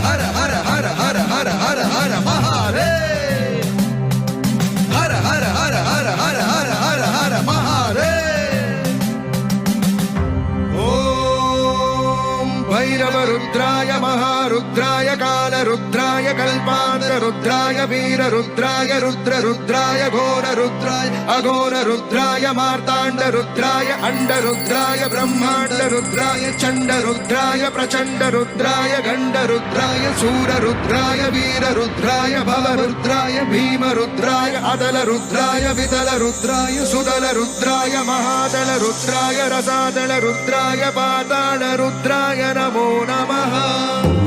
हर हर हर हर हर हर हर हर महादेव हर हर हर हर हर हर हर हर महादेव ओम भैरव रुद्राय महारुद्राय काल रुद्राय कल्पांतर रुद्राय वीर रुद्राय रुद्र रुद्राय घोर रुद्राय अघोर रुद्राय मार्तांड रुद्राय अंड रुद्राय ब्रह्मांड रुद्राय चंड रुद्राय प्रचंड रुद्राय गंड रुद्राय सूर रुद्राय वीर रुद्राय भव रुद्राय भीम रुद्राय अदल रुद्राय विदल रुद्राय सुदल रुद्राय महादल रुद्राय रसादल रुद्राय पाताल रुद्राय नमो नमः।